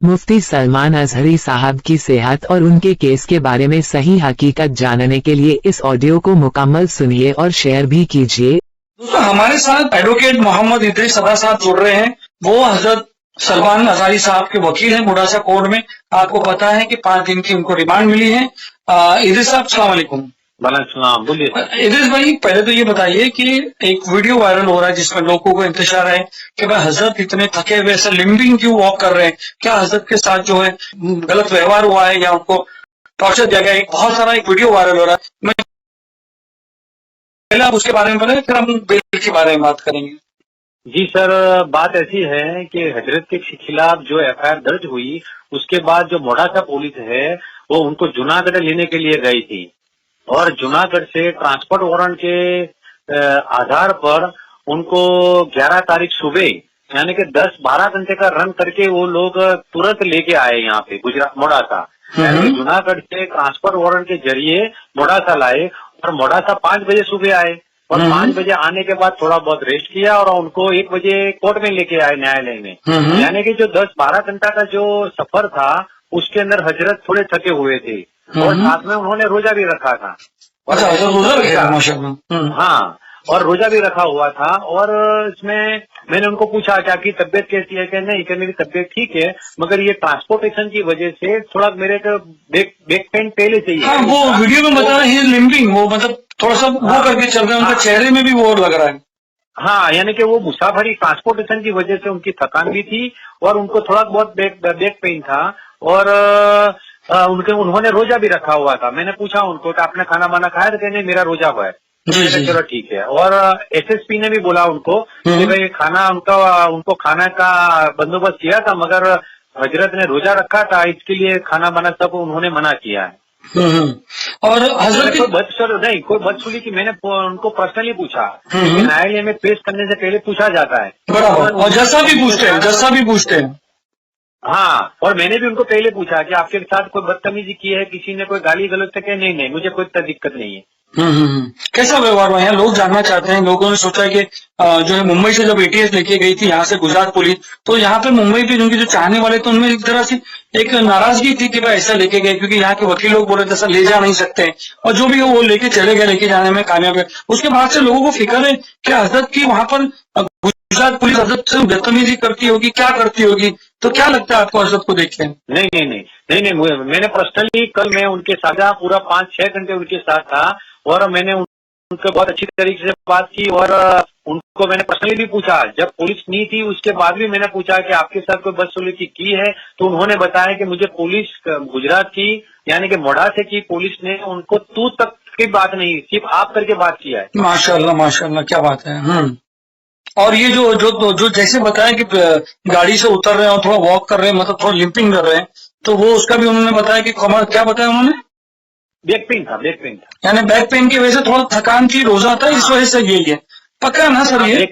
मुफ्ती सलमान अजहरी साहब की सेहत और उनके केस के बारे में सही हकीकत जानने के लिए इस ऑडियो को मुकम्मल सुनिए और शेयर भी कीजिए। दोस्तों, हमारे साथ एडवोकेट मोहम्मद इदरीस सदा साहब जुड़ रहे हैं। वो हजरत सलमान अजहरी साहब के वकील हैं मुडासा कोर्ट में। आपको पता है कि 5 दिन की उनको रिमांड मिली है। इदरीस साहब, अस्सलाम वालेकुम। वालेकुम, बोलिए। इदरीस भाई, पहले तो ये बताइए कि एक वीडियो वायरल हो रहा है जिसमें लोगों को इंतजार है कि भाई हजरत इतने थके हुए ऐसे लिम्बिंग क्यों वॉक कर रहे हैं, क्या हजरत के साथ जो है गलत व्यवहार हुआ है या उनको टॉर्चर दिया गया है। बहुत सारा एक वीडियो वायरल हो रहा है। मैं पहले आप उसके बारे में बताएं, फिर हम बिल के बारे में बात करेंगे। जी सर, बात ऐसी है कि हजरत के खिलाफ जो एफआईआर दर्ज हुई, उसके बाद जो मोडासा पुलिस है वो उनको जूनागढ़ लेने के लिए गई थी और जूनागढ़ से ट्रांसपोर्ट वारंट के आधार पर उनको 11 तारीख सुबह यानी कि 10-12 घंटे का रन करके वो लोग तुरंत लेके आए यहाँ पे गुजरात मोडासा। यानी कि जूनागढ़ से ट्रांसपोर्ट वारंट के जरिए मोडासा लाए और मोडासा 5 बजे सुबह आए और 5 बजे आने के बाद थोड़ा बहुत रेस्ट किया और उनको 1 बजे कोर्ट में लेके आए न्यायालय में। यानी कि जो 10-12 घंटा का जो सफर था उसके अंदर हजरत थोड़े थके हुए थे और साथ में उन्होंने रोजा भी रखा था। अच्छा, रोजा रखा, माशाअल्लाह। हाँ, और रोजा भी रखा हुआ था। और इसमें मैंने उनको पूछा कि आपकी तबीयत कैसी है, कि नहीं कि मेरी तबीयत ठीक है, मगर ये ट्रांसपोर्टेशन की वजह से थोड़ा मेरे को बैक पेन पहले से ही है। हाँ, वो वीडियो में बता रहे हैं लिम्बिंग, वो मतलब थोड़ा सा वो करके चल रहे हैं, उनके चेहरे में भी वो लग रहा है। हाँ, यानी कि वो मुसाफरी ट्रांसपोर्टेशन की वजह से उनकी थकान भी थी और उनको थोड़ा बहुत बैक पेन था और उन्होंने रोजा भी रखा हुआ था। मैंने पूछा उनको कि आपने खाना वाना खाया, तो नहीं मेरा रोजा हुआ है। चलो ठीक है। और एसएसपी ने भी बोला उनको कि भाई खाना उनको खाना का बंदोबस्त किया था मगर हजरत ने रोजा रखा था, इसके लिए खाना बना सब उन्होंने मना किया है। और हजरत कोई बदसलूकी की मैंने उनको पर्सनली पूछा, न्यायालय में पेश करने से पहले पूछा जाता है। बराबर, और जैसा भी पूछते हैं। हाँ, और मैंने भी उनको पहले पूछा कि आपके साथ कोई बदतमीजी की है, किसी ने कोई गाली गलौज से, नहीं मुझे कोई दिक्कत नहीं है। कैसा व्यवहार हुआ है? लोग जानना चाहते हैं। लोगों ने सोचा है कि जो है मुंबई से जब एटीएस लेके गई थी यहाँ से गुजरात पुलिस, तो यहाँ पे मुंबई के उनके जो चाहने वाले तो उनमें एक तरह से एक नाराजगी थी कि भाई ऐसा लेके गए, क्योंकि यहाँ के वकील लोग बोले ऐसा ले जा नहीं सकते, और जो भी वो लेके चले गए, लेके जाने में कामयाब है। उसके बाद से लोगों को फिक्र है कि हजरत की वहां पर गुजरात पुलिस हजरत से बदतमीजी करती होगी, क्या करती होगी। तो क्या लगता है आपको हजरत को देख के? नहीं, मैंने पर्सनली कल मैं उनके साथ पूरा 5-6 घंटे उनके साथ था और मैंने उनको बहुत अच्छी तरीके से बात की और उनको मैंने पर्सनली भी पूछा। जब पुलिस नहीं थी उसके बाद भी मैंने पूछा कि आपके साथ कोई बदसलूकी की है, तो उन्होंने बताया कि मुझे पुलिस गुजरात की यानी कि मोडासा की पुलिस ने उनको तू तक की बात नहीं, सिर्फ आप करके बात किया है। माशाल्लाह, क्या बात है। और ये जो जैसे बताया कि गाड़ी से उतर रहे हैं और थोड़ा वॉक कर रहे हैं, मतलब थोड़ा लिंपिंग कर रहे हैं, तो वो उसका भी उन्होंने बताया कि क्या बताया उन्होंने? बैक पेन था। यानी बैक पेन की वजह से थोड़ा थकान थी, रोजा था, इस वजह से ये पक्का ना सर? ये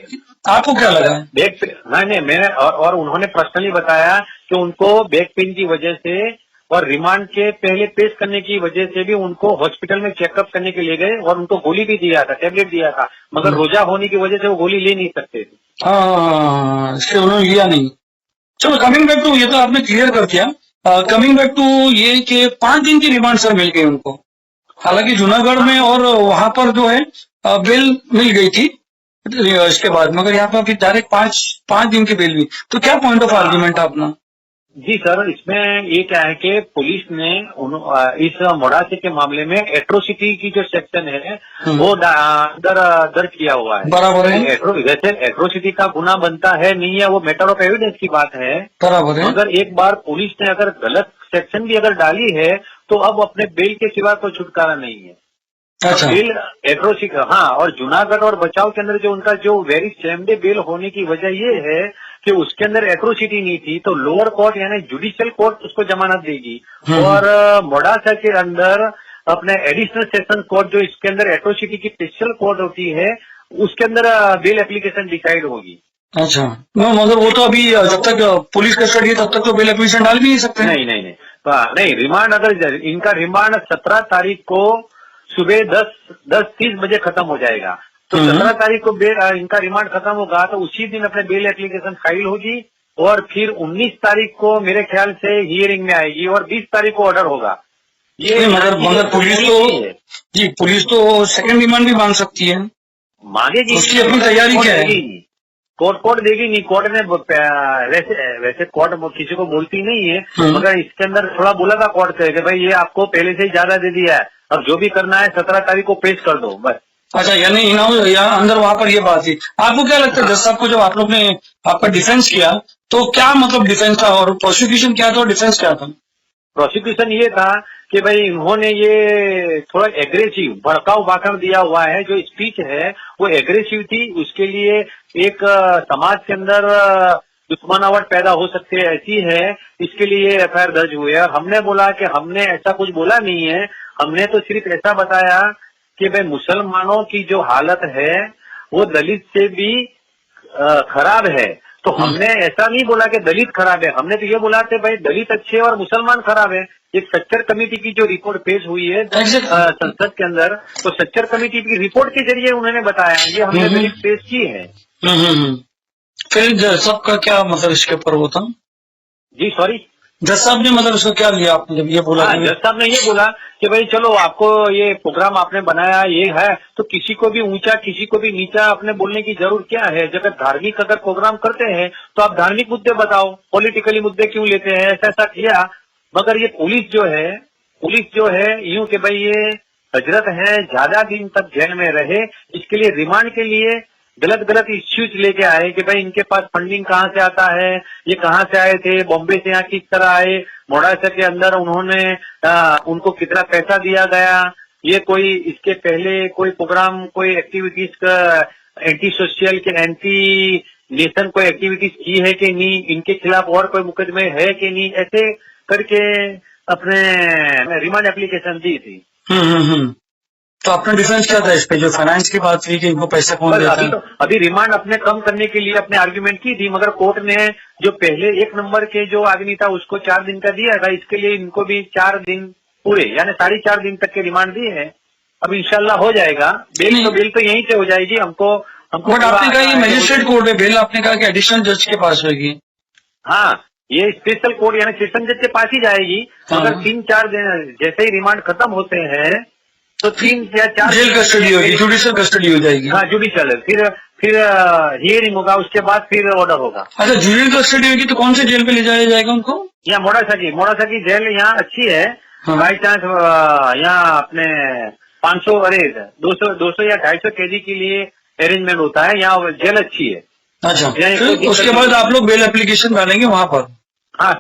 आपको क्या लगा? बैक पेन नहीं, मैंने और उन्होंने पर्सनली बताया कि उनको बैक पेन की वजह से और रिमांड के पहले पेश करने की वजह से भी उनको हॉस्पिटल में चेकअप करने के लिए गए और उनको गोली भी दिया था, टैबलेट दिया था, मगर रोजा होने की वजह से वो गोली ले नहीं सकते थे। हाँ, इसलिए उन्होंने लिया नहीं। चलो, कमिंग बैक टू, ये तो आपने क्लियर कर दिया। कमिंग बैक टू ये कि 5 दिन की रिमांड सर मिल गई उनको, हालांकि जूनागढ़ में और वहां पर जो है बेल मिल गई थी इसके बाद, मगर यहाँ पर डायरेक्ट 5 दिन की बेल हुई। तो क्या पॉइंट ऑफ आर्ग्यूमेंट है अपना? जी सर, इसमें ये क्या है कि पुलिस ने इस मोडासा के मामले में एट्रोसिटी की जो सेक्शन है वो दर्ज किया हुआ है। बराबर है। वैसे एट्रोसिटी का गुना बनता है नहीं है, वो मैटर ऑफ एविडेंस की बात है। बराबर है। अगर एक बार पुलिस ने अगर गलत सेक्शन भी अगर डाली है तो अब अपने बेल के सिवा कोई छुटकारा नहीं है। अच्छा। बेल एट्रोसिटी, हाँ, और जूनागढ़ और बचाव के अंदर जो उनका जो वेरी सेम डे बेल होने की वजह ये है कि उसके अंदर एट्रोसिटी नहीं थी, तो लोअर कोर्ट यानी जुडिशियल कोर्ट उसको जमानत देगी और मोडासा के अंदर अपने एडिशनल सेशन कोर्ट जो इसके अंदर एट्रोसिटी की स्पेशल कोर्ट होती है उसके अंदर बेल एप्लीकेशन डिसाइड होगी। अच्छा, मतलब वो तो अभी जब तक पुलिस कस्टडी है तब तक तो बेल एप्लीकेशन डाल भी नहीं सकते? नहीं, रिमांड अगर इनका रिमांड 17 तारीख को सुबह 10:30 बजे खत्म हो जाएगा, तो 17 तारीख को इनका रिमांड खत्म होगा तो उसी दिन अपने बेल एप्लीकेशन फाइल होगी और फिर 19 तारीख को मेरे ख्याल से हियरिंग में आएगी और 20 तारीख को ऑर्डर होगा। ये मगर पुलिस तो जी, पुलिस तो सेकंड डिमांड भी मांग सकती है, मांगेगी। उसकी अपनी तैयारी क्या है? कोर्ट देगी नहीं। कोर्ट ने वैसे कोर्ट किसी को बोलती नहीं है, मगर इसके अंदर थोड़ा बोला था कोर्ट से कि भाई ये आपको पहले से ही ज्यादा दे दिया है, अब जो भी करना है 17 तारीख को पेश कर दो बस। अच्छा, यानी यहाँ अंदर वहां पर ये बात थी। आपको क्या लगता है जज साहब को, जब आप लोग ने आपका डिफेंस किया तो क्या मतलब डिफेंस था और प्रोसिक्यूशन क्या था और डिफेंस क्या था? प्रोसिक्यूशन ये था कि भाई इन्होंने ये थोड़ा एग्रेसिव भड़काऊ भाषण दिया हुआ है, जो स्पीच है वो एग्रेसिव थी, उसके लिए एक समाज के अंदर दुश्मनावट पैदा हो सकती है ऐसी है, इसके लिए एफआईआर दर्ज हुई है। और हमने बोला कि हमने ऐसा कुछ बोला नहीं है, हमने तो सिर्फ ऐसा बताया कि भाई मुसलमानों की जो हालत है वो दलित से भी खराब है। तो हमने ऐसा नहीं बोला कि दलित खराब है, हमने तो ये बोला कि भाई दलित अच्छे और मुसलमान खराब है। एक सच्चर कमेटी की जो रिपोर्ट पेश हुई है संसद के अंदर, तो सच्चर कमेटी की रिपोर्ट के जरिए उन्होंने बताया, ये हमने दलित पेश की है। फिर जज साहब का क्या मतलब इसके ऊपर वो था? जी सॉरी, जज साहब ने मतलब इसको क्या लिया आपने जब ये बोला? जज साहब ने ये बोला कि भाई चलो आपको ये प्रोग्राम आपने बनाया ये है, तो किसी को भी ऊंचा किसी को भी नीचा अपने बोलने की जरूरत क्या है। जब धार्मिक अगर प्रोग्राम करते हैं तो आप धार्मिक मुद्दे बताओ, पॉलिटिकली मुद्दे क्यों लेते हैं, ऐसा किया। मगर ये पुलिस जो है यूं कि भाई ये हजरत है, ज्यादा दिन तक जेल में रहे, इसके लिए रिमांड के लिए गलत इश्यूज लेके आए कि भाई इनके पास फंडिंग कहाँ से आता है, ये कहाँ से आए थे, बॉम्बे से यहाँ किस तरह आए, मोड़ासा के अंदर उन्होंने उनको कितना पैसा दिया गया, ये कोई इसके पहले कोई प्रोग्राम कोई एक्टिविटीज का एंटी सोशल के एंटी नेशन कोई एक्टिविटीज की है कि नहीं, इनके खिलाफ और कोई मुकदमे है कि नहीं, ऐसे करके अपने रिमांड एप्लीकेशन दी थी। तो अपना डिफेंस क्या था इस पे, जो फाइनेंस की बात थी कि इनको पैसा कौन देता है? अभी रिमांड अपने कम करने के लिए अपने आर्ग्यूमेंट की थी, मगर कोर्ट ने जो पहले 1 नंबर के जो आदमी था उसको 4 दिन का दिया था, इसके लिए इनको भी 4 दिन पूरे यानी 4.5 दिन तक के रिमांड दिए हैं। अब इंशाल्लाह हो जाएगा बेल, तो बेल तो यहीं से हो जाएगी। हमको बट आपने कहा ये मजिस्ट्रेट कोर्ट है बेल, आपने कहा कि एडिशनल जज के पास होगी। हाँ, ये स्पेशल कोर्ट यानी सेशन जज के पास ही जाएगी। अगर 3-4 दिन जैसे ही रिमांड खत्म होते हैं तो 3 या 4 जेल कस्टडी होगी, जुडिशियल कस्टडी हो जाएगी। हाँ, जुडिशियल, फिर हियरिंग होगा, उसके बाद फिर ऑर्डर होगा। अच्छा, जुडिशियल कस्टडी होगी तो कौन से जेल पे ले जाया जाएगा उनको? यहाँ मोड़ासा की जेल यहाँ अच्छी है। बाई चांस यहाँ अपने 500 200 या 250 केजी के लिए अरेंजमेंट होता है, यहाँ जेल अच्छी है। अच्छा, तो उसके बाद आप लोग बेल एप्लीकेशन डालेंगे वहाँ पर? हाँ,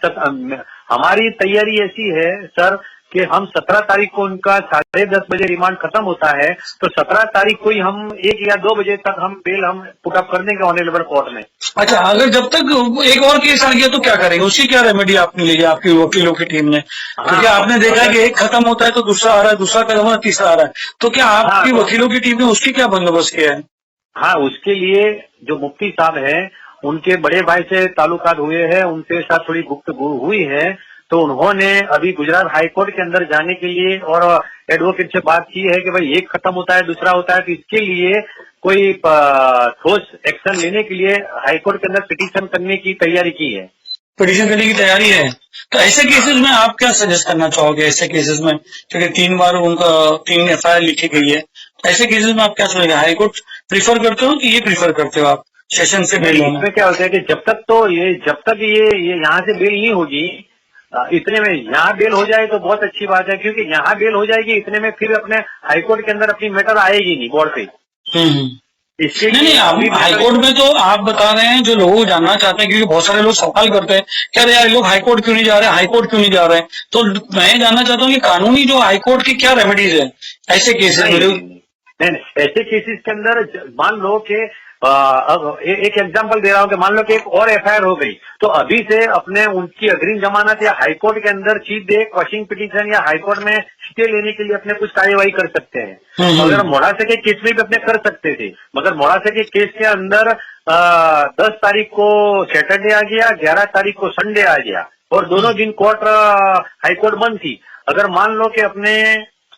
हमारी तैयारी ऐसी है सर कि हम 17 तारीख को उनका 10:30 बजे रिमांड खत्म होता है, तो 17 तारीख को ही हम 1 या 2 बजे तक हम बेल हम पुटअप कर देंगे ऑनरेबल कोर्ट में। अच्छा, अगर जब तक एक और केस आ गया तो क्या करेंगे, उसकी क्या रेमेडी आपने ली है आपकी वकीलों की टीम ने? क्योंकि आपने देखा है कि एक खत्म होता है तो दूसरा आ रहा है, दूसरा खत्म होता है तीसरा आ रहा है, तो क्या आपकी वकीलों की टीम ने उसकी क्या बंदोबस्त किया है? हाँ, उसके लिए जो मुफ्ती साहब है उनके बड़े भाई से ताल्लुकात हुए हैं, उनके साथ थोड़ी गुफ्तगू हुई है, तो उन्होंने अभी गुजरात हाई कोर्ट के अंदर जाने के लिए और एडवोकेट से बात की है कि भाई एक खत्म होता है दूसरा होता है, तो इसके लिए कोई ठोस एक्शन लेने के लिए हाई कोर्ट के अंदर पिटीशन करने की तैयारी की है। पिटीशन करने की तैयारी है, तो ऐसे केसेस में आप क्या सजेस्ट करना चाहोगे? ऐसे केसेस में क्योंकि 3 बार उनका 3 एफआईआर लिखी गई है, ऐसे केसेस में आप क्या सोचेंगे? हाई कोर्ट प्रीफर करते हो कि ये प्रीफर करते हो आप सेशन से बेल होना? इसमें क्या होता है कि जब तक ये यहाँ से बेल नहीं होगी, इतने में यहाँ बेल हो जाए तो बहुत अच्छी बात है, क्योंकि यहाँ बेल हो जाएगी इतने में फिर अपने हाईकोर्ट के अंदर अपनी मैटर आएगी नहीं बोर्ड पे। इसके नहीं, हाईकोर्ट में तो आप बता रहे हैं जो लोग जानना चाहते हैं, क्योंकि बहुत सारे लोग सवाल करते हैं क्या यार लोग हाईकोर्ट क्यों नहीं जा रहे, हाईकोर्ट क्यों नहीं जा रहे हैं, तो मैं जानना चाहता हूँ कि कानूनी जो हाईकोर्ट की क्या रेमेडीज है ऐसे केसेस में? ऐसे केसेस के अंदर मान लो कि अब एक एग्जांपल दे रहा हूँ कि मान लो कि एक और एफआईआर हो गई, तो अभी से अपने उनकी अग्रिम जमानत या हाईकोर्ट के अंदर सीधे क्वॉशिंग पिटीशन या हाईकोर्ट में स्टे लेने के लिए अपने कुछ कार्यवाही कर सकते हैं। अगर मोड़ासा के केस में भी अपने कर सकते थे, मगर मोड़ासा के केस के अंदर 10 तारीख को सैटरडे आ गया, 11 तारीख को संडे आ गया, और दोनों दिन कोर्ट हाईकोर्ट बंद थी। अगर मान लो कि अपने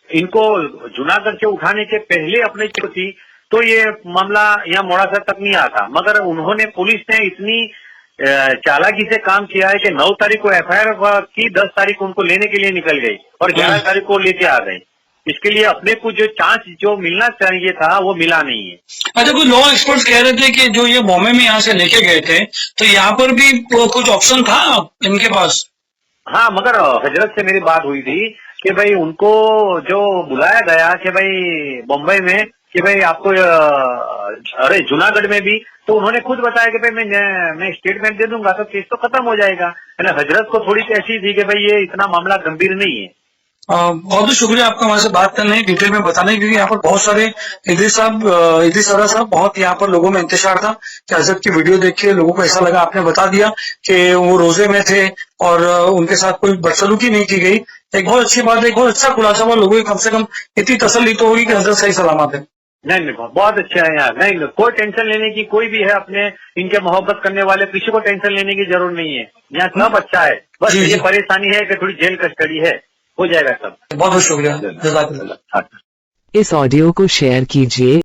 इनको जूनागढ़ से उठाने के पहले अपने थी तो ये मामला यहाँ मोड़ासा तक नहीं आता, मगर उन्होंने पुलिस ने इतनी चालाकी से काम किया है कि 9 तारीख को एफआईआर की, 10 तारीख को उनको लेने के लिए निकल गई और 11 तारीख को लेके आ गए। इसके लिए अपने को जो चांस जो मिलना चाहिए था वो मिला नहीं है। अच्छा, कुछ लॉ एक्सपर्ट्स कह रहे थे कि जो ये बॉम्बे में यहाँ से लेके गए थे तो यहाँ पर भी कुछ ऑप्शन था इनके पास। हाँ, मगर हजरत से मेरी बात हुई थी कि भाई उनको जो बुलाया गया कि भाई बम्बई में कि भाई आपको अरे जूनागढ़ में भी, तो उन्होंने खुद बताया कि भाई मैं स्टेटमेंट दे दूंगा तो केस तो खत्म हो जाएगा। हजरत को थोड़ी सी ऐसी थी कि भाई ये इतना मामला गंभीर नहीं है। बहुत बहुत शुक्रिया आपका हमारे से बात करने, डिटेल में बताने, क्योंकि यहाँ पर बहुत सारे इदरीस साहब बहुत यहाँ पर लोगों में इंतजार था कि हजरत की वीडियो देख के लोगों को ऐसा लगा, आपने बता दिया कि वो रोजे में थे और उनके साथ कोई बदसलूकी नहीं की गई। एक बहुत अच्छी बात है, एक बहुत अच्छा खुलासा हुआ, लोगों की कम से कम इतनी तसल्ली तो होगी कि हजरत सही सलामत है। नहीं, बहुत अच्छा है यार। नहीं, कोई टेंशन लेने की, कोई भी है अपने इनके मोहब्बत करने वाले, किसी को टेंशन लेने की जरूरत नहीं है। यहाँ सब अच्छा है, बस ये परेशानी है कि थोड़ी जेल कस्टडी है, हो जाएगा सब। बहुत बहुत शुक्रिया। इस ऑडियो को शेयर कीजिए।